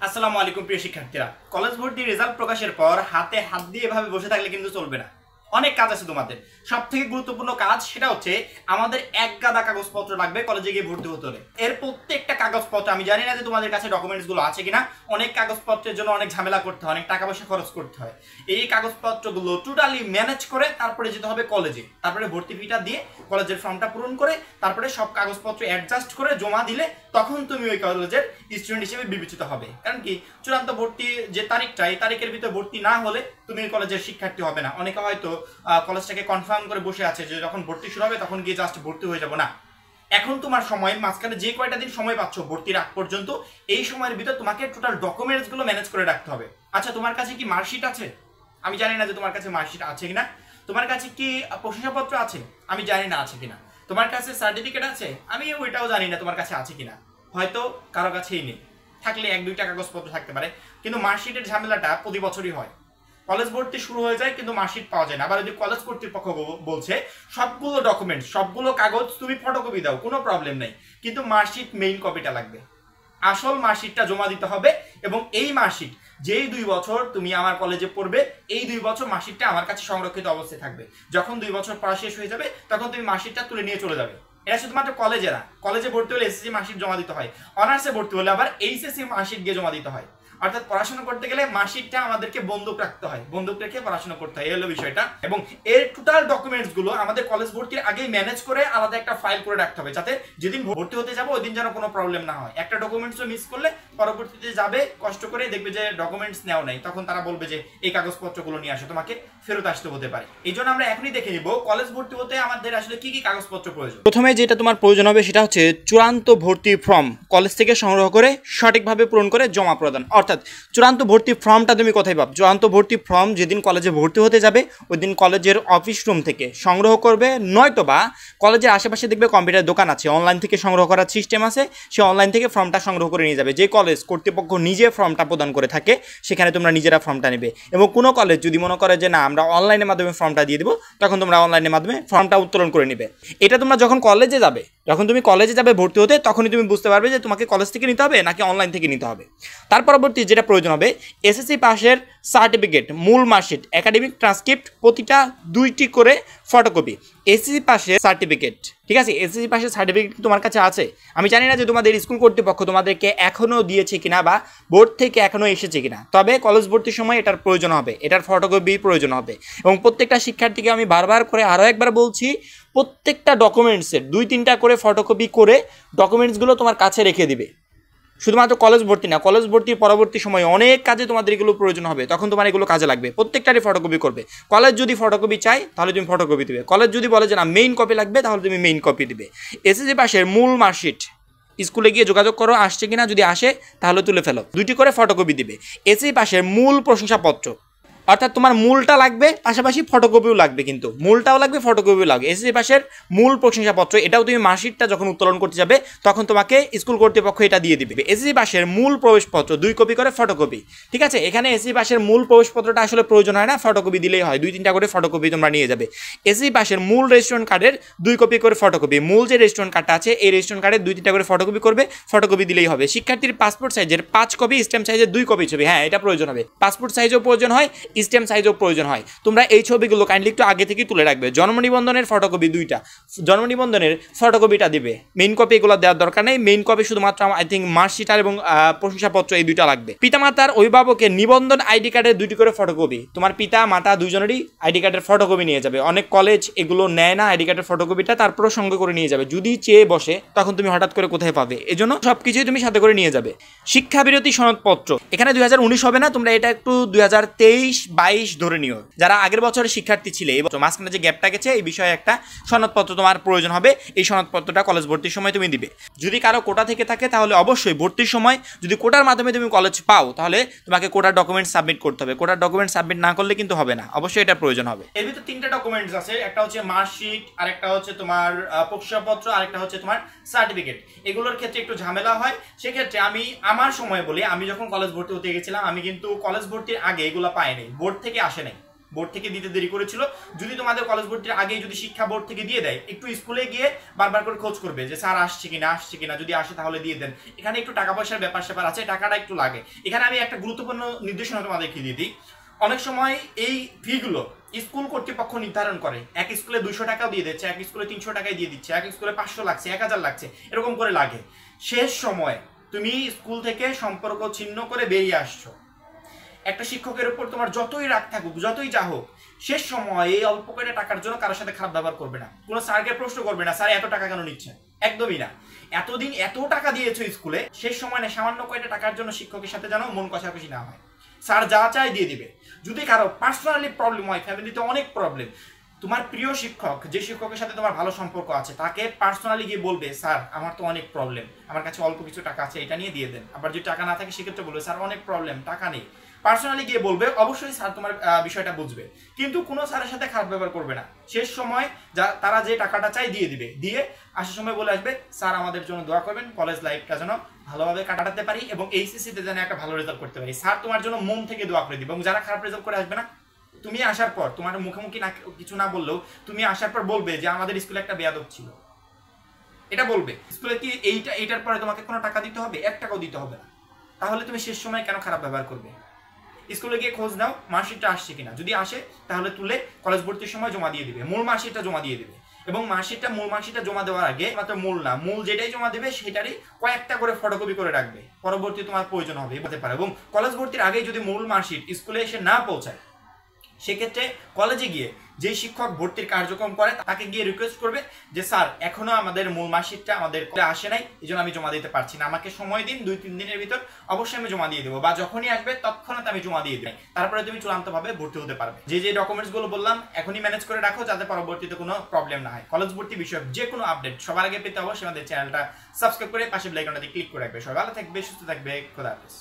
আসসালামু আলাইকুম প্রিয় শিক্ষার্থীরা, কলেজ ভর্তির রেজাল্ট প্রকাশের পর হাতে হাত দিয়ে এভাবে বসে থাকলে কিন্তু চলবে না। অনেক কাজ আছে তোমাদের। সব থেকে গুরুত্বপূর্ণ কাজ সেটা হচ্ছে আমাদের এক গাদা কাগজপত্র লাগবে কলেজে গিয়ে ভর্তি হতে হলে। এর প্রত্যেকটা কাগজপত্র, আমি জানি না যে তোমাদের কাছে ডকুমেন্টস গুলো আছে কিনা, অনেক কাগজপত্রের জন্য অনেক ঝামেলা করতে হয়, অনেক টাকা পয়সা খরচ করতে হয়। এই কাগজপত্রগুলো টোটালি ম্যানেজ করে তারপরে যেতে হবে কলেজে, তারপরে ভর্তি ফিটা দিয়ে কলেজের ফর্মটা পূরণ করে তারপরে সব কাগজপত্র অ্যাডজাস্ট করে জমা দিলে তখন তুমি ওই কলেজের স্টুডেন্ট হিসেবে বিবেচিত হবে। কারণ কি, চূড়ান্ত ভর্তি যে তারিখটা, এই তারিখের ভিতরে ভর্তি না হলে তুমি কলেজের শিক্ষার্থী হবে না। অনেকে হয়তো কলেজটাকে কনফার্ম করে বসে আছে যে যখন ভর্তি শুরু হবে তখন গিয়ে জাস্ট ভর্তি হয়ে যাব। না, এখন তোমার সময় মাঝখানে যে কয়টা দিন সময় পাচ্ছ ভর্তির আগ পর্যন্ত, এই সময়ের ভিতর তোমাকে টোটাল ডকুমেন্টস গুলো ম্যানেজ করে রাখতে হবে। আচ্ছা, তোমার কাছে কি মার্কশিট আছে? আমি জানি না যে তোমার কাছে মার্কশিট আছে কিনা। তোমার কাছে কি প্রশংসাপত্র আছে? আমি জানি না আছে কিনা। তোমার কাছে সার্টিফিকেট আছে? আমি ওইটাও জানি না তোমার কাছে আছে কিনা। হয়তো কারো কাছেই নেই, থাকলে এক দুইটা কাগজপত্র থাকতে পারে। কিন্তু মার্কশিটের ঝামেলাটা প্রতি বছরই হয়। কলেজ ভর্তি শুরু হয়ে যায় কিন্তু মার্কশিট পাওয়া যায় না। আবার যদি কলেজ কর্তৃপক্ষ বলছে সবগুলো ডকুমেন্টস, সবগুলো কাগজ তুমি ফটোকপি দাও, কোনো প্রবলেম নেই, কিন্তু মার্কশিট মেইন কপিটা লাগবে। আসল মার্কশিটটা জমা দিতে হবে। এবং এই মার্কশিট যেই 2 বছর তুমি আমার কলেজে পড়বে, এই 2 বছর মার্কশিটটা আমার কাছে সংরক্ষিত অবস্থায় থাকবে। যখন 2 বছর পড়া শেষ হয়ে যাবে তখন তুমি মার্কশিটটা তুলে নিয়ে চলে যাবে। এটা শুধুমাত্র কলেজে না, কলেজে ভর্তি হলে এসএসসি মার্কশিট জমা দিতে হয়, অনার্সে ভর্তি হলে আবার এইচএসসি মার্কশিট গিয়ে জমা দিতে হয়। অর্থাৎ পড়াশোনা করতে গেলে মার্কশিটটা আমাদেরকে বন্দুক রাখতে হয়, বন্দুক রেখে পড়াশোনা করতে হয়, এই হলো বিষয়টা। এবং এর টোটাল ডকুমেন্টস গুলো আমাদের কলেজ ভর্তির আগেই ম্যানেজ করে আলাদা একটা ফাইল করে রাখতে হবে, যাতে যেদিন ভর্তি হতে যাবো ওই দিন যেন কোনো প্রবলেম না হয়। একটা ডকুমেন্টসও মিস করলে পরবর্তীতে যাবে কষ্ট করে, দেখবে যে ডকুমেন্টস নেওয়া নাই, তখন তারা বলবে যে এই কাগজপত্রগুলো নিয়ে আসো, তোমাকে ফেরত আসতে হতে পারে। এই জন্য আমরা এখনই দেখে নিব কলেজ ভর্তি হতে আমাদের আসলে কি কি কাগজপত্র প্রয়োজন। প্রথমে যেটা তোমার প্রয়োজন হবে সেটা হচ্ছে চূড়ান্ত ভর্তি ফর্ম কলেজ থেকে সংগ্রহ করে সঠিকভাবে পূরণ করে জমা প্রদান। অর্থাৎ চূড়ান্ত ভর্তি ফর্মটা তুমি কোথায় পাবে? চূড়ান্ত ভর্তি ফর্ম যেদিন কলেজে ভর্তি হতে যাবে ওই দিন কলেজের অফিস রুম থেকে সংগ্রহ করবে, নয়তোবা কলেজের আশেপাশে দেখবে কম্পিউটার দোকান আছে, অনলাইন থেকে সংগ্রহ করার সিস্টেম আছে, সে অনলাইন থেকে ফর্মটা সংগ্রহ করে নিয়ে যাবে। যে কলেজ কর্তৃপক্ষ নিজে ফর্মটা প্রদান করে থাকে সেখানে তোমরা নিজেরা ফর্মটা নেবে। এবং কোনো কলেজ যদি মনে করে যে না আমরা অনলাইনের মাধ্যমে ফর্মটা দিয়ে দেবো, তখন তোমরা অনলাইনের মাধ্যমে ফর্মটা উত্তোলন করে নেবে। এটা তোমরা যখন কলেজে যাবে, যখন তুমি কলেজে যাবে ভর্তি হতে, তখনই তুমি বুঝতে পারবে যে তোমাকে কলেজ থেকে নিতে হবে নাকি অনলাইন থেকে নিতে হবে। তার পরবর্তী যেটা প্রয়োজন হবে এসএসসি পাশের সার্টিফিকেট, মূল মার্কশিট, একাডেমিক ট্রান্সক্রিপ্ট প্রতিটা 2টি করে ফটোকপি। এসএসসি পাশের সার্টিফিকেট, ঠিক আছে, এসএসসি পাশের সার্টিফিকেট তোমার কাছে আছে? আমি জানি না যে তোমাদের স্কুল কর্তৃপক্ষ তোমাদেরকে এখনও দিয়েছে কিনা বা বোর্ড থেকে এখনও এসেছে কিনা, তবে কলেজ ভর্তির সময় এটার প্রয়োজন হবে, এটার ফটোকপি প্রয়োজন হবে। এবং প্রত্যেকটা শিক্ষার্থীকে আমি বারবার করে আরও একবার বলছি, প্রত্যেকটা ডকুমেন্টসের 2-3টা করে ফটোকপি করে ডকুমেন্টসগুলো তোমার কাছে রেখে দিবে। শুধুমাত্র কলেজ ভর্তি না, কলেজ ভর্তির পরবর্তী সময়ে অনেক কাজে তোমাদের এগুলো প্রয়োজন হবে, তখন তোমার এগুলো কাজে লাগবে। প্রত্যেকটারই ফটোকপি করবে। কলেজ যদি ফটোকপি চাই তাহলে তুমি ফটোকপি দিবে, কলেজ যদি বলে যে না মেইন কপি লাগবে তাহলে তুমি মেইন কপি দিবে। এসএসসি পাশের মূল মার্কশিট স্কুলে গিয়ে যোগাযোগ করো আসছে কিনা, যদি আসে তাহলে তুলে ফেলো, 2টি করে ফটোকপি দিবে। এসএসসি পাশের মূল প্রশংসাপত্র, অর্থাৎ তোমার মূলটা লাগবে, পাশাপাশি ফটোকপিও লাগবে, কিন্তু মূলটাও লাগবে ফটোকপিও লাগবে। এসএসসি পাশের মূল প্রশংসাপত্র, এটাও তুমি মার্কশিটটা যখন উত্তোলন করতে যাবে তখন তোমাকে স্কুল কর্তৃপক্ষ এটা দিয়ে দিবে। এসএসসি পাশের মূল প্রবেশপত্র 2 কপি করে ফটোকপি, ঠিক আছে। এখানে এসএসসি পাশের মূল প্রবেশপত্রটা আসলে প্রয়োজন হয় না, ফটোকপি দিলেই হয়, 2-3টা করে ফটোকপি তোমরা নিয়ে যাবে। এসএসসি পাশের মূল রেজিস্ট্রেশন কার্ডের 2 কপি করে ফটোকপি, মূল যে রেজিস্ট্রেশন কার্ডটা আছে এই রেজিস্ট্রেশন কার্ডের 2-3টা করে ফটোকপি করবে, ফটোকপি দিলেই হবে। শিক্ষার্থীর পাসপোর্ট সাইজের 5 কপি, স্ট্যাম্প সাইজের 2 কপি ছবি, হ্যাঁ এটা প্রয়োজন হবে। পাসপোর্ট সাইজও প্রয়োজন হয়, স্ট্যাম্প সাইজও প্রয়োজন হয়। তোমরা এই ছবিগুলো কাইন্ডলি একটু আগে থেকে তুলে রাখবে। জন্ম নিবন্ধনের ফটোকপি 2টা, জন্ম নিবন্ধনের ফটোকপিটা দিবে, মেইন কপি এগুলো দেওয়ার দরকার নেই। মেইন কপি শুধুমাত্র আই থিঙ্ক মার্কশিট এবং প্রশংসাপত্র, এই 2টা লাগবে। পিতামাতার অভিভাবকের নিবন্ধন আইডি কার্ডের 2টি করে ফটোকপি, তোমার পিতা মাতা দুজনেরই আইডি কার্ডের ফটোকপি নিয়ে যাবে। অনেক কলেজ এগুলো নেয় না আইডি কার্ডের ফটোকপিটা, তারপরও সঙ্গে করে নিয়ে যাবে। যদি চেয়ে বসে তখন তুমি হঠাৎ করে কোথায় পাবে, এজন্য সবকিছুই তুমি সাথে করে নিয়ে যাবে। শিক্ষাবিরতি সনদপত্র, এখানে 2019 হবে না, তোমরা এটা একটু 2023-22 ধরে নিও। যারা আগের বছরের শিক্ষার্থী ছিলে, এই বছর মাঝখানে যে গ্যাপটা গেছে এই বিষয়ে একটা সনদপত্র তোমার প্রয়োজন হবে। এই সনদপত্রটা কলেজ ভর্তির সময় তুমি দিবে। যদি কারো কোটা থেকে থাকে তাহলে অবশ্যই ভর্তির সময় যদি কোটার মাধ্যমে তুমি কলেজ পাও তাহলে তোমাকে কোটার ডকুমেন্ট সাবমিট করতে হবে। কোটার ডকুমেন্ট সাবমিট না করলে কিন্তু হবে না, অবশ্যই এটা প্রয়োজন হবে। এর ভিতরে 3টা ডকুমেন্টস আছে, একটা হচ্ছে মার্কশিট, আরেকটা হচ্ছে তোমার প্রশংসাপত্র, আরেকটা হচ্ছে তোমার সার্টিফিকেট। এগুলোর ক্ষেত্রে একটু ঝামেলা হয়, সেক্ষেত্রে আমি আমার সময় বলি, আমি যখন কলেজ ভর্তি হতে গেছিলাম আমি কিন্তু কলেজ ভর্তির আগে এগুলো পাইনি, বোর্ড থেকে আসে নাই। বোর্ড থেকে দিতে দেরি করেছিল। যদি তোমাদের কলেজ ভর্তির আগে যদি শিক্ষা বোর্ড থেকে দিয়ে দেয়, একটু স্কুলে গিয়ে বারবার করে খোঁজ করবে যে স্যার আসছে কিনা, যদি আসে তাহলে দিয়ে দেন। এখানে একটু টাকা পয়সার ব্যাপার স্যাপার আছে, টাকাটা একটু লাগে। এখানে আমি একটা গুরুত্বপূর্ণ নির্দেশনা তোমাদেরকে দিয়ে দিই। অনেক সময় এই ফিগুলো স্কুল কর্তৃপক্ষ নির্ধারণ করে, এক স্কুলে 200 টাকাও দিয়ে দিচ্ছে, এক স্কুলে 300 টাকায় দিয়ে দিচ্ছে, এক স্কুলে 500 লাগছে, 1000 লাগছে, এরকম করে লাগে। শেষ সময় তুমি স্কুল থেকে সম্পর্ক ছিন্ন করে বেরিয়ে আসছো, একটা শিক্ষকের উপর তোমার যতই রাগ থাকুক, যতই যা হোক, শেষ সময় এই অল্প কয়টা টাকার জন্য কারোর সাথে খারাপ ব্যবহার করবে না, কোনো স্যারকে প্রশ্ন করবে না স্যার এত টাকা কেন নিচ্ছেন, একদমই না। এতদিন এত টাকা দিয়েছো স্কুলে, শেষ সময় না সামান্য কয়টা টাকার জন্য শিক্ষকের সাথে যেন মন কষাকষি না হয়। স্যার যা চায় দিয়ে দিবে। যদি কারো পার্সোনালি প্রবলেম হয়, ফ্যামিলিতে অনেক প্রবলেম, তোমার প্রিয় শিক্ষক, যে শিক্ষকের সাথে তোমার ভালো সম্পর্ক আছে, তাকে পার্সোনালি গিয়ে বলবে স্যার আমার তো অনেক প্রবলেম, আমার কাছে অল্প কিছু টাকা আছে, এটা নিয়ে দিয়ে দেন। আবার যদি টাকা না থাকে সেক্ষেত্রে বলবে স্যার অনেক প্রবলেম, টাকা নেই। পার্সোনালি গিয়ে বলবে, অবশ্যই স্যার তোমার বিষয়টা বুঝবে, কিন্তু কোনো স্যারের সাথে খারাপ ব্যবহার করবে না। শেষ সময় তারা যে টাকাটা চাই দিয়ে দিবে, দিয়ে আসার সময় বলে আসবে স্যার আমাদের জন্য দোয়া করবেন, কলেজ লাইফটা যেন ভালোভাবে কাটাতে পারি এবং এইচএসসিতে যেন একটা ভালো রেজাল্ট করতে পারি। স্যার তোমার জন্য মন থেকে দোয়া করে দিবে। এবং যারা খারাপ রেজাল্ট করে আসবে না, তুমি আসার পর তোমার মুখোমুখি না কিছু না বললেও তুমি আসার পর বলবে যে আমাদের স্কুলে একটা বেয়াদব ছিল, এটা বলবে। স্কুলে কি এইটার পরে তোমাকে কোনো টাকা দিতে হবে? 1 টাকাও দিতে হবে না। তাহলে তুমি শেষ সময় কেন খারাপ ব্যবহার করবে? স্কুলে গিয়ে খোঁজ নাও মার্কশিটটা আসছে কিনা, যদি আসে তাহলে তুলে কলেজ ভর্তির সময় জমা দিয়ে দিবে, মূল মার্কশিটটা জমা দিয়ে দিবে। এবং মূল মার্কশিটটা জমা দেওয়ার আগে মাত্র মূল যেটাই জমা দেবে সেটারই কয়েকটা করে ফটোকপি করে রাখবে, পরবর্তী তোমার প্রয়োজন হবে হতে পারে। এবং কলেজ ভর্তির আগে যদি মূল মার্কশিট স্কুলে এসে না পৌঁছায়, সেক্ষেত্রে কলেজে গিয়ে যে শিক্ষক ভর্তির কার্যক্রম করে তাকে গিয়ে রিকোয়েস্ট করবে যে স্যার এখনো আমাদের মূল মার্কশিটটা আমাদের আসে নাই, এই জন্য আমি জমা দিতে পারছি না, আমাকে সময় দিন, 2-3 দিনের ভিতর অবশ্যই আমি জমা দিয়ে দেবো, বা যখনই আসবে তৎক্ষণাৎ আমি জমা দিয়ে দিই, তারপরে তুমি চূড়ান্তভাবে ভর্তি হতে পারবে। যে ডকুমেন্টস গুলো বললাম এখনই ম্যানেজ করে রাখো, যাতে পরবর্তীতে কোনো প্রবলেম না হয়। কলেজ ভর্তি বিষয়ক যে কোনো আপডেট সবার আগে পেতে অবশ্যই আমাদের চ্যানেলটা সাবস্ক্রাইব করে পাশে বেল আইকনটাতে ক্লিক করে রাখবে। সবাই ভালো থাকবে, সুস্থ থাকবে, খোদা হাফেজ।